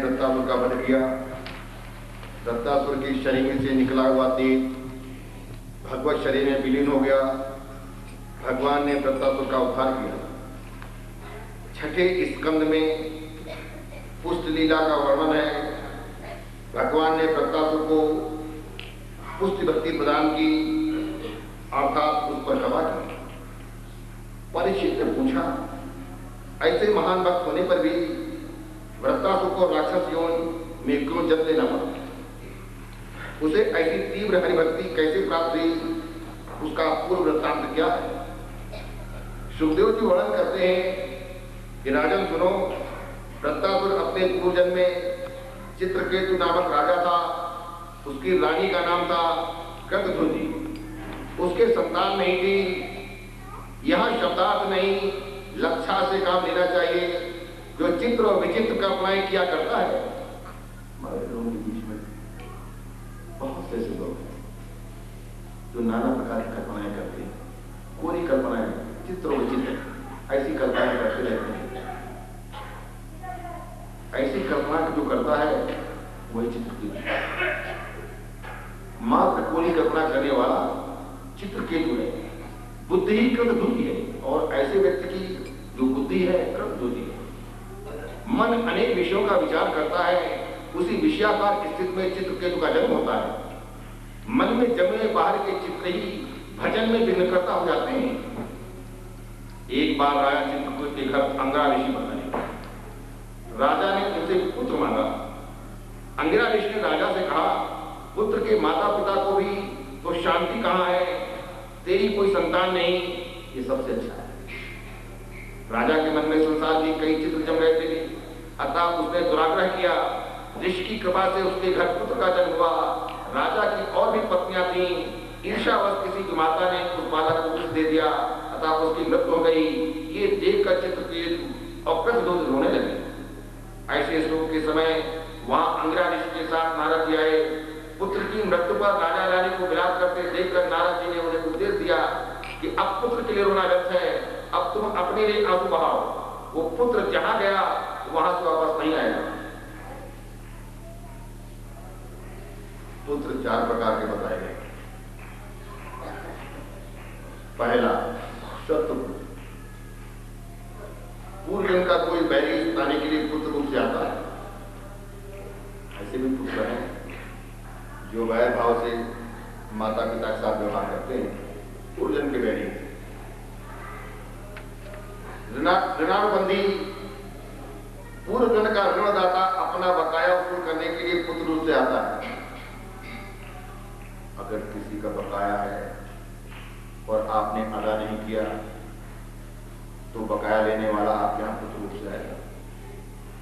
वृत्तासुर का वध किया। वृत्तासुर के शरीर से निकला हुआ तेज भगवत शरीर में विलीन हो गया। भगवान ने वृत्तासुर का उद्धार किया। छठे स्कंद में पुष्ट लीला का वर्णन है। भगवान ने वृत्तासुर को पुष्ट भक्ति प्रदान की, अर्थात उस पर कृपा की। परीक्षित ने पूछा, ऐसे महान भक्त होने पर भी वृत्तासुर को राक्षस यौन में क्यों जन्म लेना पड़ा? उसे ऐसी तीव्र हरिभक्ति कैसे प्राप्त हुई? उसका पूर्व वृत्तांत क्या है? सुखदेव जी वर्णन करते हैं कि राजन सुनो, वृत्तासुर अपने पूर्व जन्म में चित्रकेतु नामक राजा था। उसकी रानी का नाम था कृतध्वनि। उसके संतान नहीं थी। यह शब्दार्थ नहीं, लक्षा से काम लेना चाहिए। जो चित्र और विचित्र कल्पनाएं किया करता है। हमारे लोगों के बीच में बहुत से ऐसे लोग हैं जो नाना प्रकार की कल्पनाएं करते हैं। कोरी कल्पनाएं, चित्र और विचित्र, ऐसी कल्पनाएं करते रहते हैं। ऐसी कल्पना जो करता है वही चित्रकेतु। मात्र कोरी कल्पना करने वाला चित्रकेतु है। बुद्धि ही कृतध्वनि है, और ऐसे व्यक्ति की जो बुद्धि है कृतध्वनि है। मन अनेक विषयों का विचार करता है। उसी विषयाकार स्थिति में चित्रकेतु का जन्म होता है। मन में जमे बाहर के चित्र ही भजन में विघ्नकर्ता हो जाते हैं। एक बार राजा चित्रकूट के घर अंगिरा ऋषि बनाए। राजा ने उनसे पुत्र मांगा। अंगिरा ऋषि ने राजा से कहा, पुत्र के माता पिता को भी तो शांति कहाँ है? तेरी कोई संतान नहीं, ये सबसे अच्छा है। राजा के मन में संसार की कई चित्र जम रहे थे, अतः उसने दुराग्रह किया। ऋषि की कृपा से उसके घर पुत्र का जन्म हुआ। राजा की और भी पत्नियां थीं। ईर्ष्यावश किसी की माता ने उस बालक को कुछ दे दिया, अतः उसकी मृत्यु हो गई। ये देखकर चित्रकेतु और कृतध्वनि रोने लगे। ऐसे शोक के समय वहां अंगिरा ऋषि के साथ नारद जी आए। पुत्र की मृत्यु पर राजा रानी को विलाप करते देखकर नारद जी ने उन्हें उपदेश दिया कि अब पुत्र के लिए रोना व्यर्थ है। अब तुम अपने लिए आंसू बहाओ। वो पुत्र जहां गया वहां से वापस नहीं आएगा। पुत्र चार प्रकार के बताए गए। पहला, शत्रुपुत्र। पूर्व जन्म का कोई बैरी पाने के लिए पुत्र रूप से आता है। ऐसे भी पुत्र हैं जो वैर भाव से माता पिता के साथ व्यवहार करते हैं, पूर्व जन्म के बैरी। ऋणानुबंधी, पूर्व जन्म का ऋणदाता अपना बकाया वसूल करने के लिए पुत्र रूप से आता है। अगर किसी का बकाया है और आपने अदा नहीं किया तो बकाया लेने वाला आपके यहां पुत्र रूप से आएगा।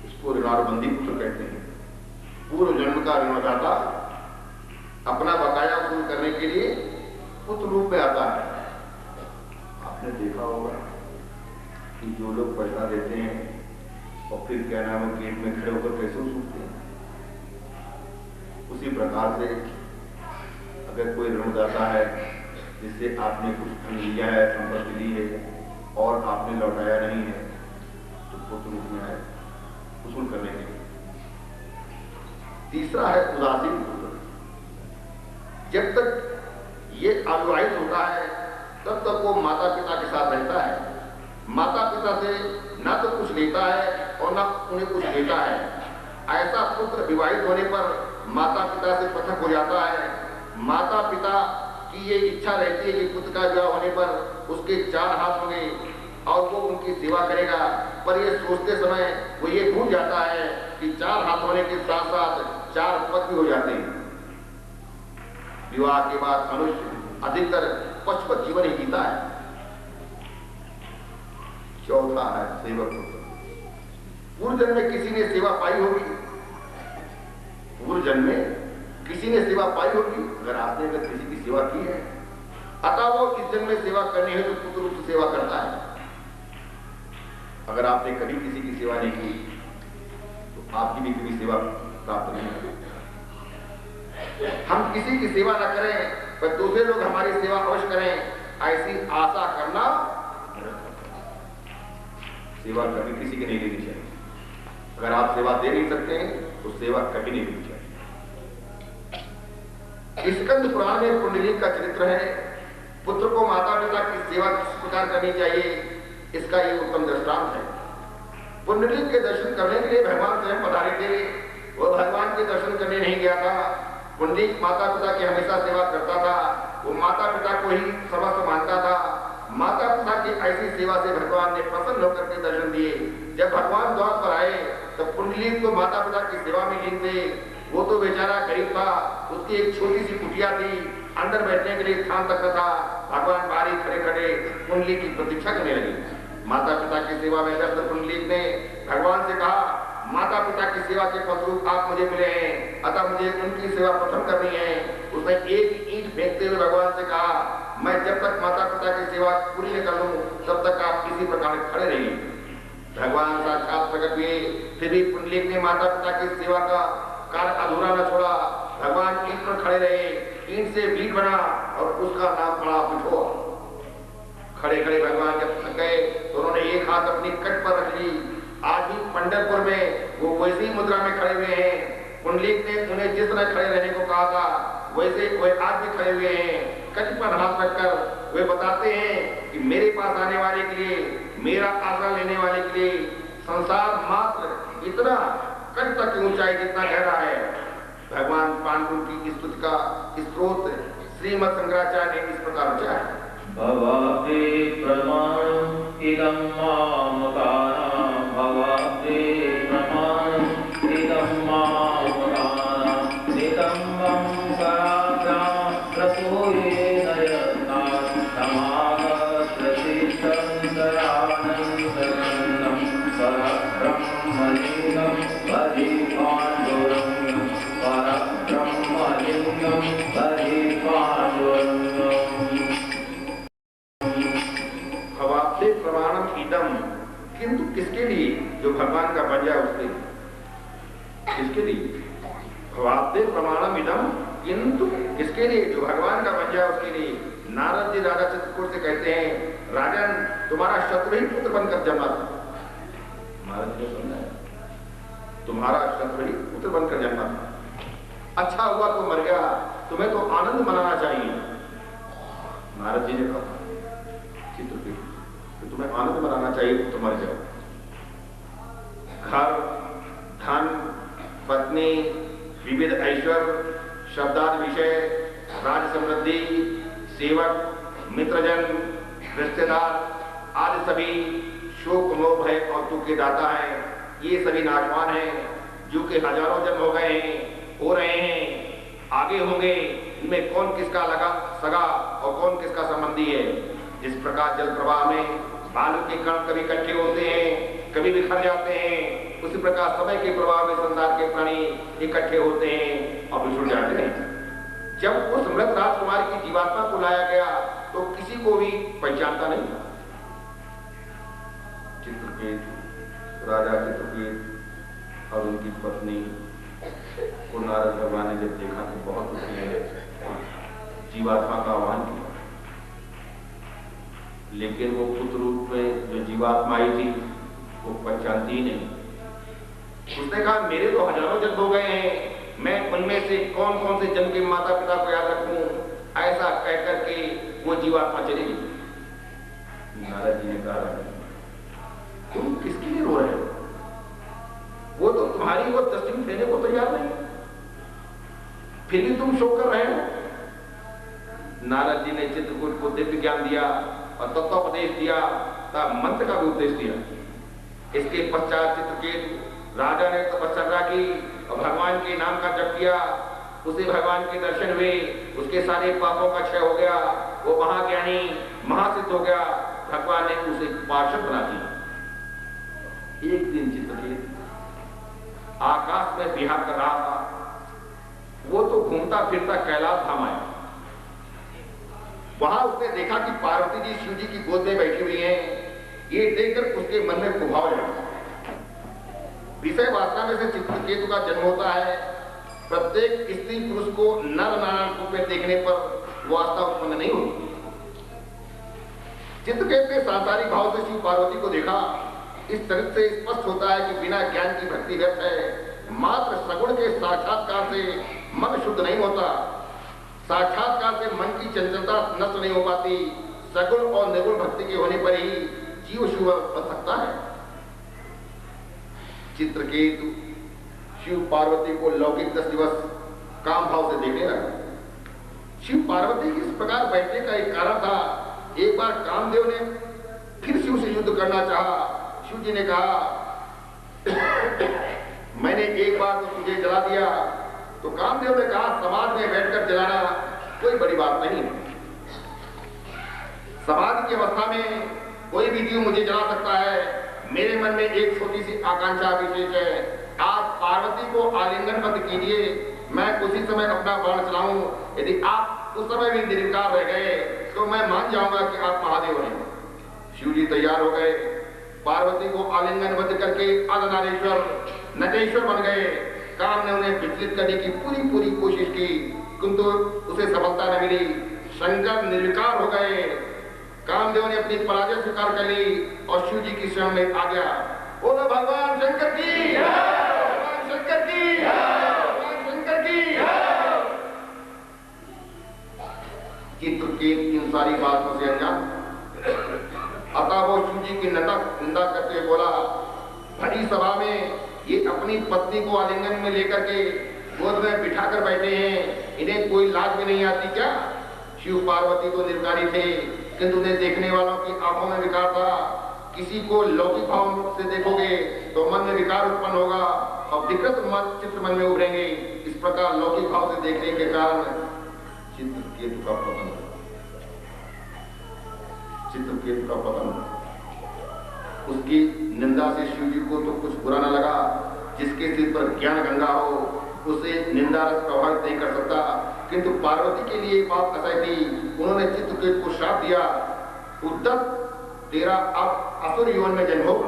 इसको ऋणानुबंधी पुत्र कहते हैं। पूर्व जन्म का ऋणदाता अपना बकाया वसूल करने के लिए पुत्र रूप में आता है। आपने देखा होगा कि जो लोग पैसा देते हैं और फिर क्या नाम है गेट में खड़े होकर कैसे वसूलते हैं। उसी प्रकार से अगर कोई ऋणदाता है जिससे आपने कुछ लिया है, संपत्ति ली है और आपने लौटाया नहीं है, तो पुत्र रूप में आए वसूल करने के लिए। तीसरा है उदासीन पुत्र। जब तक ये अविवाहित होता है तब तक वो माता पिता के साथ रहता है। माता पिता से ना तो कुछ लेता है और ना उन्हें कुछ देता है। ऐसा पुत्र विवाहित होने पर माता पिता से पृथक हो जाता है। माता पिता की ये इच्छा रहती है कि पुत्र का विवाह होने पर उसके चार हाथ होंगे और वो उनकी सेवा करेगा, पर ये सोचते समय वो ये भूल जाता है कि चार हाथ होने के साथ साथ चार पद भी हो जाते हैं। विवाह के बाद मनुष्य अधिकतर पशुपत जीवन ही जीता है। चौथा है सेवक पुत्र। पूर्व जन्म में किसी ने सेवा पाई होगी। पूर्व जन्म में किसी ने सेवा पाई होगी। अगर आपने किसी की सेवा की है, अतः वो इस जन्म में सेवा करनी है तो पुत्र रूप से सेवा करता है। अगर आपने कभी किसी की सेवा नहीं की तो आपकी भी कभी सेवा प्राप्त नहीं होगी। हम किसी की सेवा न करें पर दूसरे लोग हमारी सेवा अवश्य करें, ऐसी आशा करना सेवा कभी किसी की नहीं लेनी चाहिए। अगर आप सेवा दे नहीं सकते हैं तो सेवा कभी नहीं मिल जाए। स्कंद पुराण में पुंडलीक का चरित्र है। पुत्र को माता पिता की सेवा किस प्रकार करनी चाहिए, इसका ये उत्तम दृष्टांत है। पुंडलीक के दर्शन करने के लिए भगवान स्वयं पधारे थे। वो भगवान के दर्शन करने नहीं गया था। पुंडलीक माता पिता की हमेशा सेवा करता था। वो माता पिता को ही सर्वस्व मानता था। माता पिता की ऐसी सेवा से भगवान ने प्रसन्न होकर के दर्शन दिए। जब भगवान द्वार पर आए तो पुंडलीक को माता पिता की सेवा में लीन थे। वो तो बेचारा गरीब था, उसकी एक छोटी सी कुटिया थी, अंदर बैठने के लिए स्थान तक न था। भगवान बाहर ही खड़े खड़े पुंडलीक की प्रतीक्षा करने लगे। माता पिता की सेवा में व्यस्त पुंडलीक ने भगवान से कहा, माता पिता की सेवा के फलस्वरूप आप मुझे मिले हैं, अतः मुझे उनकी सेवा प्रथम करनी है। उसने एक ईंट फेंकते हुए भगवान से कहा, मैं जब तक माता पिता की सेवा पूरी न कर लूं तब तक आप इसी प्रकार खड़े रहिए। भगवान साक्षात प्रकट हुए, फिर भी पुंडलीक ने माता पिता की सेवा का कार्य अधूरा न छोड़ा। भगवान ईंट पर खड़े रहे, ईंट से बीट बना और उसका नाम पड़ा पिठोआ। खड़े खड़े भगवान जब थक गए तो उन्होंने एक हाथ अपनी कट पर रख ली। आज भी पंढरपुर में वो वैसी मुद्रा में खड़े हुए हैं। पुंडलीक ने उन्हें जिस तरह खड़े रहने को कहा था वैसे वे आज भी खड़े हुए हैं। कट पर हाथ रखकर वे बताते हैं कि मेरे पास आने वाले के लिए, मेरा आश्रय लेने वाले के लिए संसार मात्र इतना कट तक की ऊंचाई जितना गहरा है। भगवान पांडु की स्तुति का स्रोत श्रीमद् शंकराचार्य ने इस प्रकार रचा है। भवते प्रमाणम् इदं मामकानां, भवते प्रमाणम् इदं मामकानां, नितम्बं कराग्राम प्रसूयेन यत्नात् समागतशिष्टं दयानन्दनं परब्रह्मलिङ्गं भजे पाण्डुरङ्गं, परब्रह्मलिङ्गं भजे पाण्डुरङ्गम्। प्रमाणम इदम, किंतु किसके लिए? जो भगवान का बन जाए उसके लिए। किसके लिए? भवाब्दे प्रमाणम इदम, किंतु किसके लिए? जो भगवान का बन जाए उसके लिए। नारद जी राजा चित्रकूट से कहते हैं, राजन तुम्हारा शत्रु ही पुत्र बनकर जन्मा था। नारद जी ने सुना है, तुम्हारा शत्रु ही पुत्र बनकर जन्मा था। अच्छा हुआ तो मर गया, तुम्हें तो आनंद मनाना चाहिए। नारद जी ने कहा चित्रकूट, तुम्हें आनंद मनाना चाहिए तो मर जाओ। घर, धन, पत्नी, विविध ऐश्वर्य, शब्दादि विषय, राज समृद्धि, सेवक, मित्रजन, रिश्तेदार आदि सभी शोक मोह भय और दुख के दाता हैं। ये सभी नाशवान हैं, जो कि हजारों जन्म हो गए हैं, हो रहे हैं, आगे होंगे। इनमें कौन किसका लगा सगा और कौन किसका संबंधी है। जिस प्रकार जल प्रवाह में बालू के कण कभी इकट्ठे होते हैं, कभी बिखर जाते हैं, उसी प्रकार समय के प्रवाह में संसार के प्राणी इकट्ठे होते हैं और बिछुड़ जाते हैं। जब उस मृत राजकुमार की जीवात्मा को लाया गया तो किसी को भी पहचानता नहीं था। चित्रकेत, राजा चित्रकेत और उनकी पत्नी को नारद भगवान ने जब देखा तो बहुत दुखी जीवात्मा का आह्वान किया। लेकिन वो पुत्र रूप में जो जीवात्मा आई थी वो पहचानती ही नहीं। उसने कहा, मेरे तो हजारों जन्म हो गए हैं, मैं उनमें से कौन कौन से जन्म के माता पिता को याद रखूं। ऐसा कह करके वो जीवात्मा चली गई। नारद जी ने कहा, तुम किसके लिए रो रहे हो? वो तो तुम्हारी वो तस्लीम देने को तैयार नहीं, फिर भी तुम शोक कर रहे हो। नारद जी ने चित्रकूट को दिव्य ज्ञान दिया और तत्वोपदेश दिया, तब मंत्र का भी उपदेश दिया। इसके पश्चात चित्रकेत राजा ने तपस्या की और भगवान के नाम का जप किया। उसे भगवान के दर्शन हुए, उसके सारे पापों का क्षय हो गया, वो महाज्ञानी महासिद्ध हो गया। भगवान ने उसे पार्षद बना दिया। एक दिन चित्रकेत आकाश में विहार कर रहा था। वो तो घूमता फिरता कैलाश धाम आया। वहां उसने देखा कि पार्वती जी शिव जी की गोद में बैठी हुई हैं। ये देखकर उसके मन में कुभाव लगा। विषय वासना में से चित्रकेतु का जन्म होता है। प्रत्येक स्त्री पुरुष को नर नारायण रूप में देखने पर वासना उत्पन्न नहीं होती। चित्रकेतु ने सांसारिक भाव से शिव पार्वती को देखा। इस चरित्र से स्पष्ट होता है कि बिना ज्ञान की भक्ति व्यर्थ है। मात्र सगुण के साक्षात्कार से मन शुद्ध नहीं होता, साक्षात्कार से मन की चंचलता नष्ट नहीं हो पाती। सगुण और निर्गुण भक्ति के होने पर ही जीव शिव बन सकता है। चित्रकेतु शिव पार्वती को लौकिक 10 दिवस काम भाव से देखने लगा। शिव पार्वती की इस प्रकार बैठने का एक कारण था, एक बार कामदेव ने फिर शिव से युद्ध करना चाहा। शिव जी ने कहा मैंने एक बार तो तुझे जला दिया, तो कामदेव ने कहा समाधि में बैठकर जलाना कोई बड़ी बात नहीं, समाधि की अवस्था में कोई भी जीव मुझे जला सकता है। मेरे मन में एक छोटी सी आकांक्षा विशेष है, आप पार्वती को आलिंगनबद्ध कीजिए, मैं उसी समय अपना बाण चलाऊं। यदि आप उस समय भी निर्विकार रह गए तो मैं मान जाऊंगा कि आप महादेव हैं। शिव जी तैयार हो गए, पार्वती को आलिंगनबद्ध करके अर्धनारीश्वर नटेश्वर बन गए। काम ने उन्हें विचलित करने की पूरी कोशिश की, किंतु उसे सफलता न मिली। शंकर निर्विकार हो गए। कामदेव ने अपनी पराजय स्वीकार कर ली और शिव जी की शरण में आ गया। बोलो भगवान शंकर की, भगवान शंकर की, भगवान शंकर की। चित्रकेत इन सारी बातों से अनजान, अतः वो शिव जी की निंदा करते हुए बोला, भरी सभा में ये अपनी पत्नी को आलिंगन में लेकर के गोद में बिठा कर बैठे हैं, इन्हें कोई लाज भी नहीं आती क्या? शिव पार्वती तो निर्विकारी थे, किंतु उन्हें देखने वालों की आंखों में विकार था। किसी को लौकिक भाव से देखोगे तो मन में विकार उत्पन्न होगा और विकृत चित्र मन में उभरेंगे। इस प्रकार लौकिक भाव से देखने के कारण चित्रकेतु का पतन, चित्रकेतु का पतन। उसकी निंदा से शिव जी को तो कुछ बुरा न लगा। जिसके सिर पर ज्ञान गंगा हो उसे निंदा रस प्रभावित नहीं कर सकता, किंतु पार्वती के लिए बात असह्य थी। उन्होंने चित्रकेतु को श्राप दिया, उद्धत तेरा अब असुर यौन में जन्म होगा।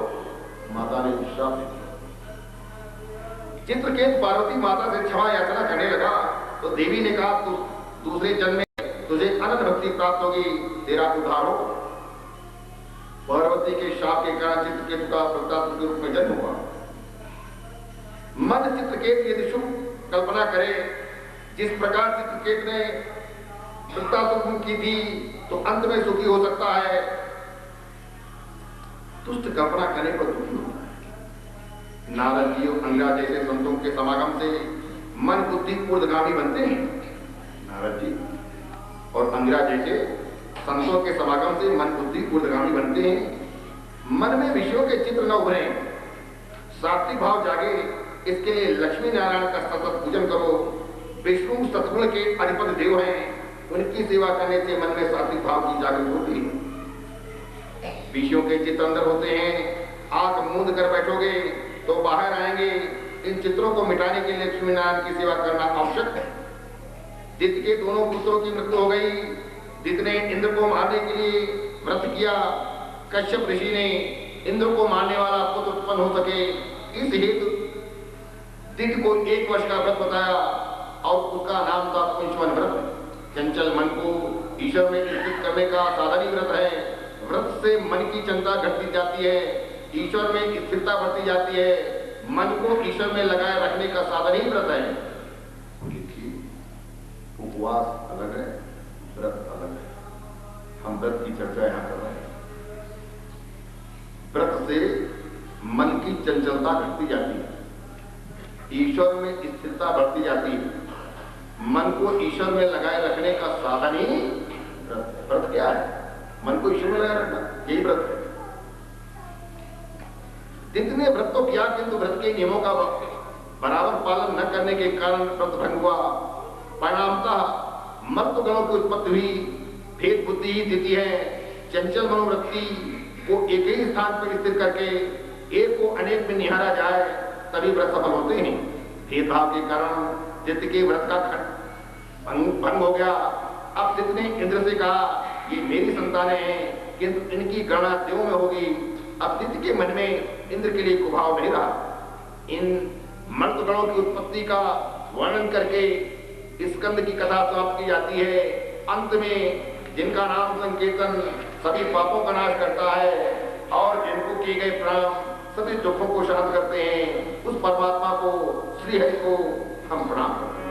माता ने श्राप दिया। चित्रकेतु पार्वती माता से क्षमा याचना करने लगा तो देवी ने कहा, तू दूसरे जन्म में तुझे अनंत भक्ति प्राप्त होगी, तेरा उद्धार होगा। पार्वती के शाप के कारण चित्रकेतु का प्रताप के रूप में जन्म हुआ। मन चित्रकेतु यदि शुभ कल्पना करे, जिस प्रकार चित्रकेतु ने प्रताप की थी, तो अंत में सुखी हो सकता है। दुष्ट कल्पना करने पर दुखी होता है। नारद जी और अंगा जैसे संतों के समागम से मन बुद्धि ऊर्ध्वगामी बनते हैं। नारद जी और अंगा जैसे संतों के समागम से मन बुद्धि ऊर्ध्वगामी बनते हैं। मन में विषयों के चित्र न उभरे, सात्विक भाव जागे, इसके लिए लक्ष्मी नारायण का सतत पूजन करो। विष्णु सतगुण के अधिपति देव हैं, उनकी सेवा करने से मन में सात्विक भाव की जागृति होती है। विषयों के चित्र अंदर होते हैं, आंख मूंद कर बैठोगे तो बाहर आएंगे। इन चित्रों को मिटाने के लिए लक्ष्मी नारायण की सेवा करना आवश्यक है। दित्य के दोनों पुत्रों की मृत्यु हो गई। दित्य ने इंद्र को मारने के लिए व्रत किया। कश्यप ऋषि ने इंद्र को मारने वाला पुत्र उत्पन्न हो सके, इस हेतु दित्य को 1 वर्ष का व्रत बताया और उसका नाम था पंचवन व्रत। चंचल मन को ईश्वर में स्थित करने का साधन ही व्रत है। व्रत से मन की चंचलता घटती जाती है, ईश्वर में स्थिरता बढ़ती जाती है। मन को ईश्वर में लगाए रखने का साधन ही व्रत है। उपवास अलग है, व्रत अलग है। हम व्रत की चर्चा यहां कर रहे हैं। व्रत से मन की चंचलता घटती जाती है, ईश्वर में स्थिरता बढ़ती जाती है। मन को ईश्वर में लगाए रखने का साधन ही व्रत है। व्रत क्या है? मन को ईश्वर में लगाए रखना, यही व्रत है। जितने व्रत तो किया, किंतु व्रत के नियमों का बराबर पालन न करने के कारण व्रत भंग हुआ। परिणामतः मर्त्य गणों की उत्पत्ति हुई। भेद बुद्धि ही स्थिति है। चंचल मनोवृत्ति को एक ही स्थान पर स्थिर करके एक को अनेक में निहारा जाए, तभी व्रत सफल होते हैं। भेदभाव के कारण दित्य के व्रत का भंग हो गया। अब दित्य ने इंद्र से कहा, ये मेरी संतानें हैं, किंतु इनकी गणना देवों में होगी। अब दित्य के मन में इंद्र के लिए कुभाव नहीं रहा। इन मर्त्य गणों की उत्पत्ति का वर्णन करके स्कंद की कथा समाप्त की जाती है। अंत में जिनका नाम संकीर्तन सभी पापों का नाश करता है और जिनको किए गए प्रणाम सभी दुखों को शांत करते हैं, उस परमात्मा को, श्री हरि को हम प्रणाम करते हैं।